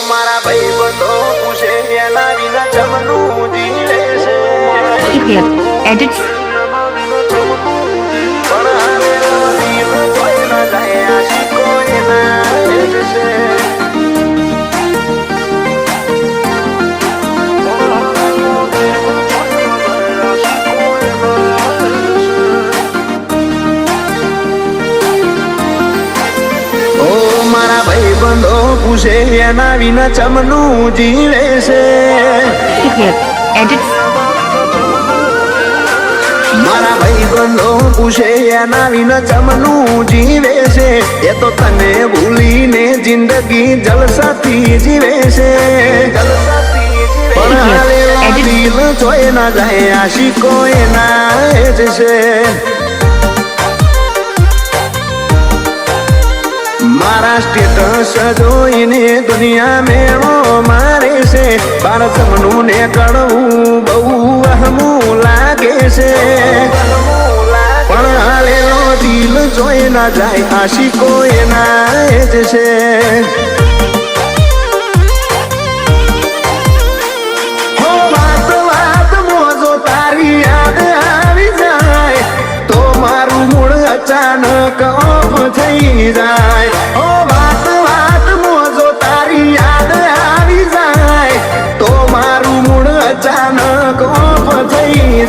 મારા ભાઈ બંધો પૂછે એના વિના જમનું જીવે છે edits બંધો પૂછે એના વિના ચમનું જીવે છે edits મારા ભાઈ બંધો પૂછે એના વિના ચમનું જીવે છે એ તો તને ભૂલીને જિંદગી જલસાથી જીવે છે પણ હાલેલા દિલ જોઈ ના જાય આશિકો એના જ છે મારા સ્ટેટસ જોઈને દુનિયા મેળો મારે છે બાર જમનું ને કડવું બહુ વહમું લાગે છે પણ હાલેલો દિલ જોઈ ના જાય આશિકો એના જ છે હો વાત વાત મોજો તારી યાદ આવી જાય તો મારું મૂળ અચાનક ઓફ થઈ જાય અચાનક ઓફ થઈ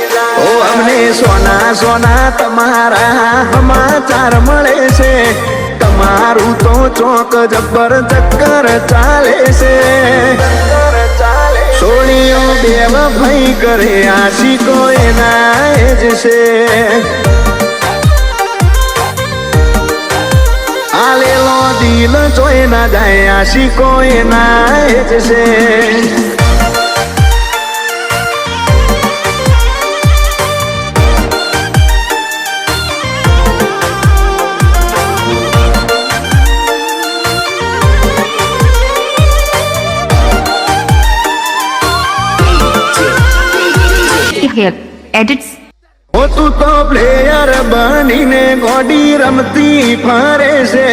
જાય ઓ અમને સોના સોના તમારા સમાચાર મળે છે તમારું તો ચોક જબ્બર ચક્કર ચાલે છે સોળીઓ બેવ ભઈ કરે આશિકો એના જ છે આલેલો દિલ જોઈ ના જાય આશિકો એના જ છે edits ઓ તું તો પ્લેયર બનીને ગોડી રમતી ફરે છે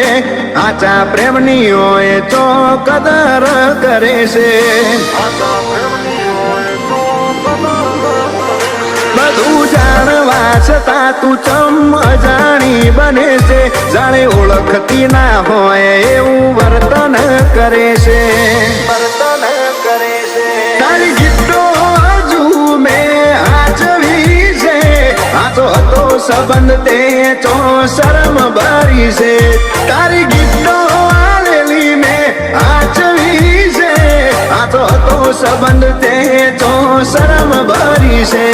આચા પ્રેમની હોય તો કદર કરે છે બધું જાણવા છતાં તું ચમ અજાણી બને છે જાણે ઓળખતી ના હોય એવું વર્તન કરે છે તારી ગીતો હજુ મેં આચવી છે આ તો હતો સંબંધ તે ચો શરમ ભરી છે તારી ગીતો આલેલી મેં આચવી છે આ તો હતો સંબંધ તે ચો શરમ ભરી છે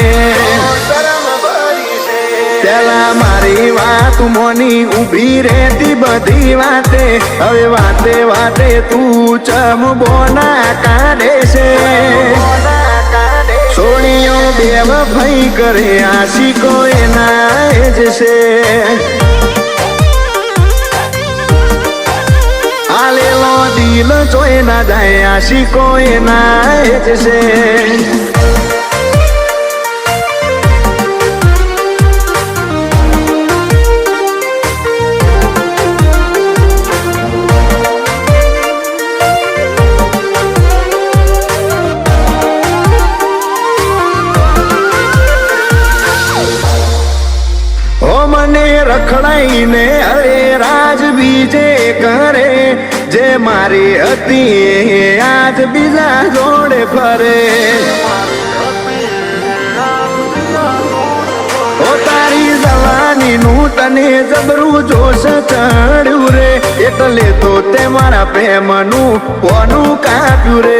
પેલા મારી વાત મોની ઊભી રહેતી બધી વાતે હવે વાતે વાતે તું ચમ બોના કાઢે છે સોળીઓ બેવ ભઈ કરે આશિકો એના જ છે આલેલો દિલ જોઈ ના જાય આશિકો એના જ છે રખડાઈને અરે રાજ બીજે કરે જે મારી હતી આજ બીજા જોડે ફરે ઓ તારી જવાની નું તને જબરું જોશ ચડ્યું રે એટલે તો તે મારા પ્રેમનું કોનું કાપ્યું રે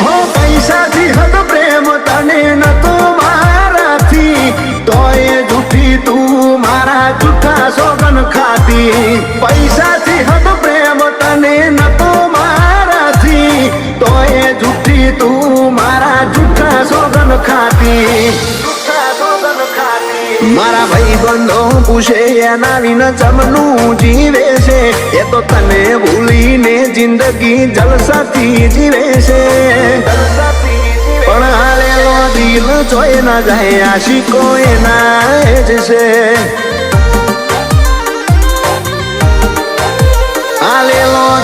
હો પૈસાથી હદ પ્રેમ તને નતો મારાથી તોય જૂઠી તું મારા જૂઠા સોગન ખાતી પૈસાથી હદ પ્રેમ તને નતો મારાથી તોય જૂઠી તું મારા જૂઠા સોગન ખાતી મારા ભાઈ બંધો પૂછે એના વિના ચમનું જીવે છે એ તો તને ભૂલીને જિંદગી જલસાથી જીવે છે પણ હાલેલો દિલ જોઈ ના જાય આશિકો એના જ છે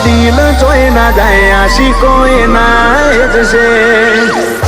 દિલ જોઈ ના જાય આશિકો એના જ છે